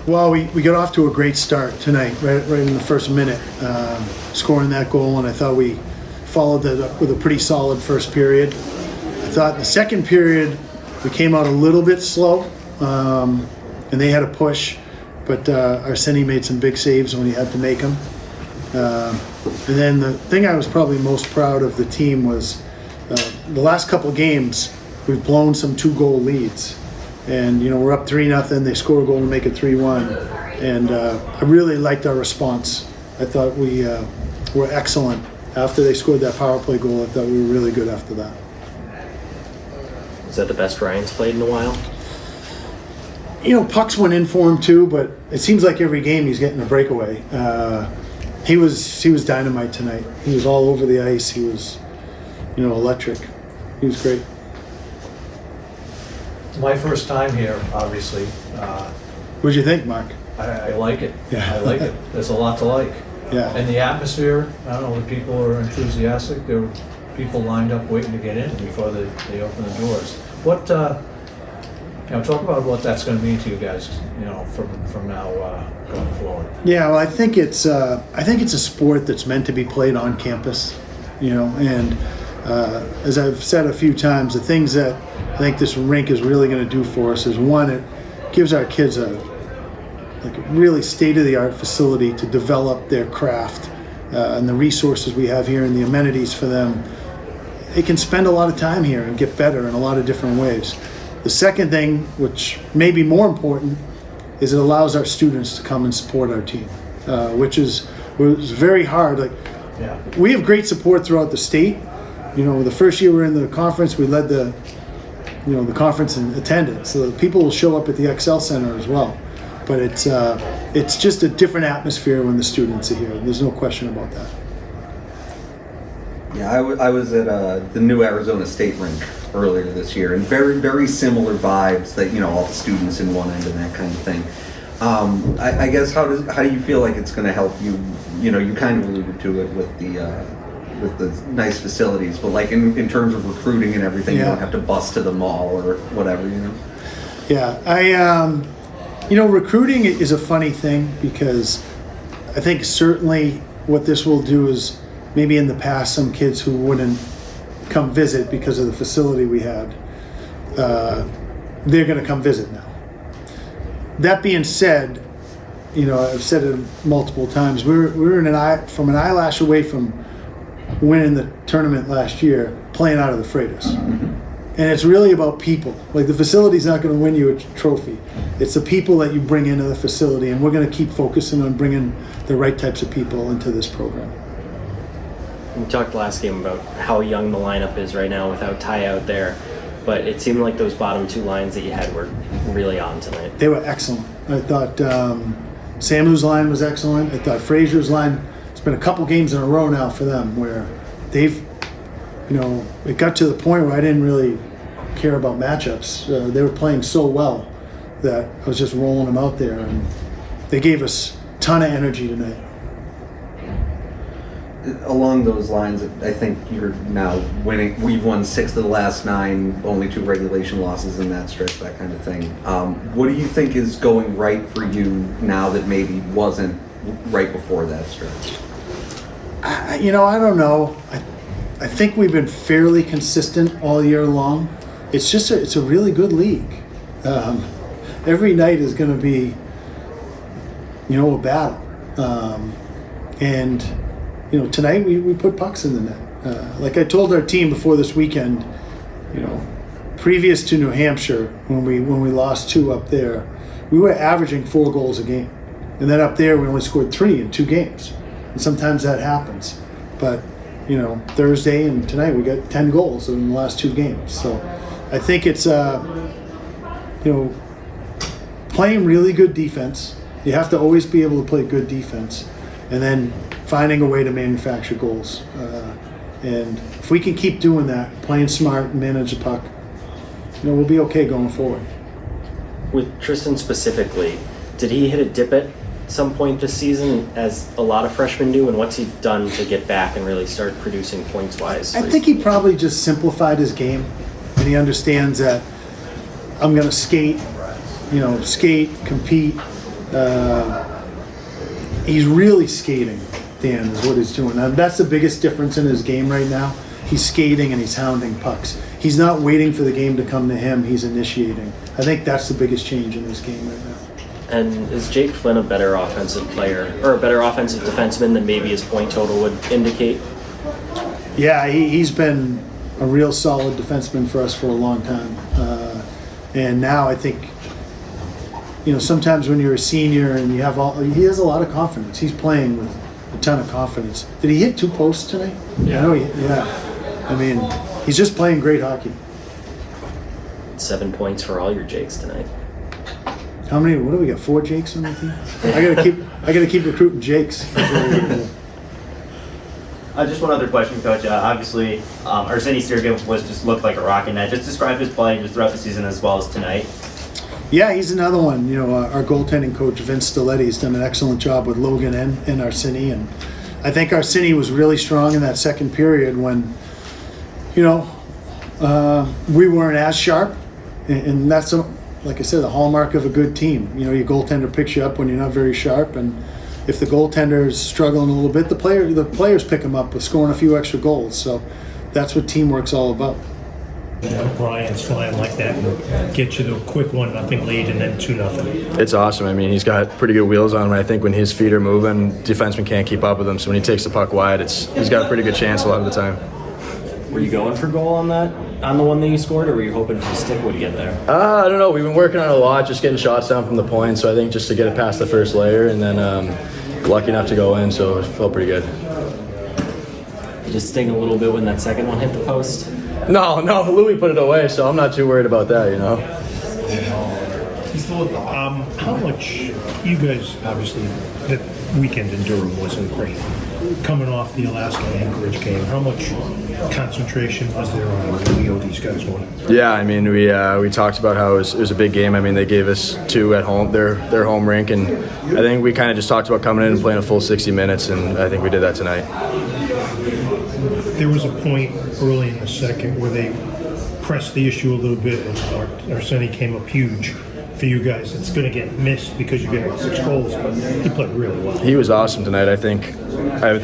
Well, we got off to a great start tonight, right in the first minute, scoring that goal, and I thought we followed that up with a pretty solid first period. I thought in the second period we came out a little bit slow, and they had a push, but Arseni made some big saves when he had to make them. And then the thing I was probably most proud of the team was the last couple games we've blown some 2-goal leads. And, we're up 3-0. They score a goal to make it 3-1. And I really liked our response. I thought we were excellent. After they scored that power play goal, I thought we were really good after that. Is that the best Ryan's played in a while? Pucks went in for him too, but it seems like every game he's getting a breakaway. He was dynamite tonight. He was all over the ice. He was, electric. He was great. It's my first time here, obviously. What'd you think, Mark? I like it. Yeah. I like it. There's a lot to like. Yeah. And the atmosphere, I don't know, the people are enthusiastic. There were people lined up waiting to get in before they open the doors. What, talk about what that's going to mean to you guys, from now going forward. Yeah, well, I think it's a sport that's meant to be played on campus, and as I've said a few times, the things that I think this rink is really going to do for us is, one, it gives our kids a really state-of-the-art facility to develop their craft, and the resources we have here and the amenities for them. They can spend a lot of time here and get better in a lot of different ways. The second thing, which may be more important, is it allows our students to come and support our team, which was very hard. We have great support throughout the state. The first year we were in the conference, we led the conference in attendance. So people will show up at the XL Center as well. But it's just a different atmosphere when the students are here. There's no question about that. Yeah, I was at the new Arizona State rink earlier this year, and very, very similar vibes that, all the students in one end and that kind of thing. I guess how do you feel like it's going to help you? You kind of alluded to it with the nice facilities, but like in terms of recruiting and everything, You don't have to bus to the mall or whatever, Yeah, recruiting is a funny thing, because I think certainly what this will do is, maybe in the past some kids who wouldn't come visit because of the facility we had, they're going to come visit now. That being said, I've said it multiple times, we were from an eyelash away from winning the tournament last year, playing out of the Freitas. And it's really about people. Like, the facility's not going to win you a trophy. It's the people that you bring into the facility, and we're going to keep focusing on bringing the right types of people into this program. We talked last game about how young the lineup is right now without Ty out there, but it seemed like those bottom two lines that you had were really on tonight. They were excellent. I thought Samu's line was excellent. I thought Frazier's line, it's been a couple games in a row now for them where they've, it got to the point where I didn't really care about matchups. They were playing so well that I was just rolling them out there, and they gave us a ton of energy tonight. Along those lines, I think you're now winning. We've won 6 of the last 9, only 2 regulation losses in that stretch, that kind of thing. What do you think is going right for you now that maybe wasn't right before that stretch? I don't know. I think we've been fairly consistent all year long. It's just it's a really good league. Every night is going to be, a battle. And tonight we put pucks in the net. Like I told our team before this weekend, previous to New Hampshire, when we lost 2 up there, we were averaging 4 goals a game. And then up there we only scored 3 in 2 games. And sometimes that happens. But, Thursday and tonight we got 10 goals in the last 2 games. So I think it's, playing really good defense. You have to always be able to play good defense. And then finding a way to manufacture goals. And if we can keep doing that, playing smart and manage the puck, we'll be okay going forward. With Tristan specifically, did he hit a dip at some point this season, as a lot of freshmen do, and what's he done to get back and really start producing points-wise? I think he probably just simplified his game, and he understands that I'm going to skate, compete, He's really skating, Dan, is what he's doing. That's the biggest difference in his game right now. He's skating and he's hounding pucks. He's not waiting for the game to come to him, he's initiating. I think that's the biggest change in his game right now. And is Jake Flynn a better offensive player or a better offensive defenseman than maybe his point total would indicate? Yeah, he's been a real solid defenseman for us for a long time. And now I think, sometimes when you're a senior and he has a lot of confidence. He's playing with a ton of confidence. Did he hit 2 posts tonight? Yeah. I mean, he's just playing great hockey. 7 points for all your Jakes tonight. How many? What do we got? 4 Jakes on the team? I gotta keep recruiting Jakes. Just one other question, Coach. Obviously, Arsenij Sergeyev looked like a rocket net. Just describe his play just throughout the season as well as tonight. Yeah, he's another one. Our goaltending coach, Vince Stiletti's done an excellent job with Logan and Arsenij. And I think Arsenij was really strong in that second period when, we weren't as sharp. And that's, like I said, the hallmark of a good team. Your goaltender picks you up when you're not very sharp. And if the goaltender is struggling a little bit, the players pick him up with scoring a few extra goals. So that's what teamwork's all about. Brian's flying like that and get you to a quick 1-0 lead and then 2-0. It's awesome. I mean, he's got pretty good wheels on him. I think when his feet are moving, defensemen can't keep up with him. So when he takes the puck wide, he's got a pretty good chance a lot of the time. Were you going for goal on the one that you scored, or were you hoping for the stick would get there? I don't know. We've been working on it a lot, just getting shots down from the point. So I think just to get it past the first layer, and then lucky enough to go in, so it felt pretty good. Did it sting a little bit when that second one hit the post? No, Louis put it away, so I'm not too worried about that, How much, you guys, obviously, that weekend in Durham wasn't great. Coming off the Alaska Anchorage game, how much concentration was there on we owe these guys one? Yeah, I mean, we talked about how it was a big game. I mean, they gave us 2 at home, their home rink, and I think we kind of just talked about coming in and playing a full 60 minutes, and I think we did that tonight. There was a point early in the second where they pressed the issue a little bit, and Arsenij came up huge for you guys. It's going to get missed because you get 6 goals, but he played really well. He was awesome tonight. I think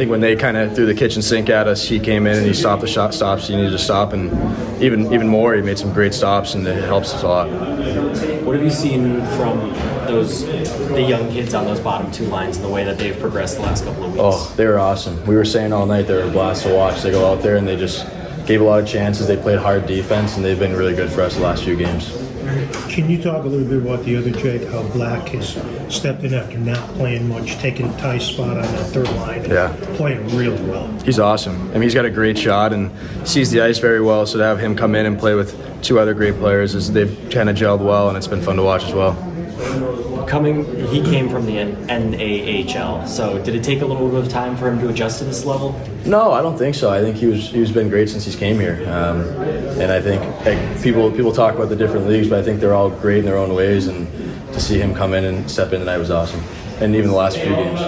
when they kind of threw the kitchen sink at us, he came in and he stopped the stops he needed to stop, and even more, he made some great stops, and it helps us a lot. What have you seen from the young kids on those bottom 2 lines and the way that they've progressed the last couple of weeks? Oh, they were awesome. We were saying all night they were a blast to watch. They go out there and they just gave a lot of chances. They played hard defense, and they've been really good for us the last few games. Can you talk a little bit about the other Jake, how Black has stepped in after not playing much, taking Ty's spot on that third line, and playing really well? He's awesome. I mean, he's got a great shot and sees the ice very well, so to have him come in and play with 2 other great players, they've kind of gelled well, and it's been fun to watch as well. He came from the NAHL, so did it take a little bit of time for him to adjust to this level? No, I don't think so. I think he's been great since he's came here, and I think people talk about the different leagues, but I think they're all great in their own ways. And to see him come in and step in tonight was awesome, and even the last few games.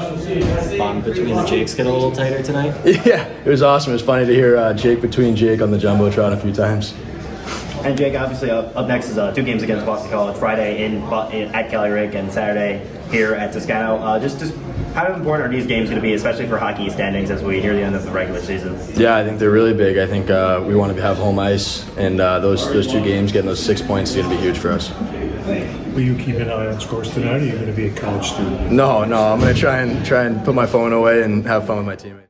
Bond between the Jakes get a little tighter tonight. Yeah, it was awesome. It was funny to hear Jake between Jake on the jumbotron a few times. And Jake, obviously, up next is 2 games against Boston College. Friday at Kelly Rig and Saturday here at Toscano. Just how important are these games going to be, especially for hockey standings as we near the end of the regular season? Yeah, I think they're really big. I think we want to have home ice, and those 2 games, getting those 6 points is going to be huge for us. Will you keep an eye on scores tonight, or are you going to be a college student? No, I'm going to try and put my phone away and have fun with my teammates.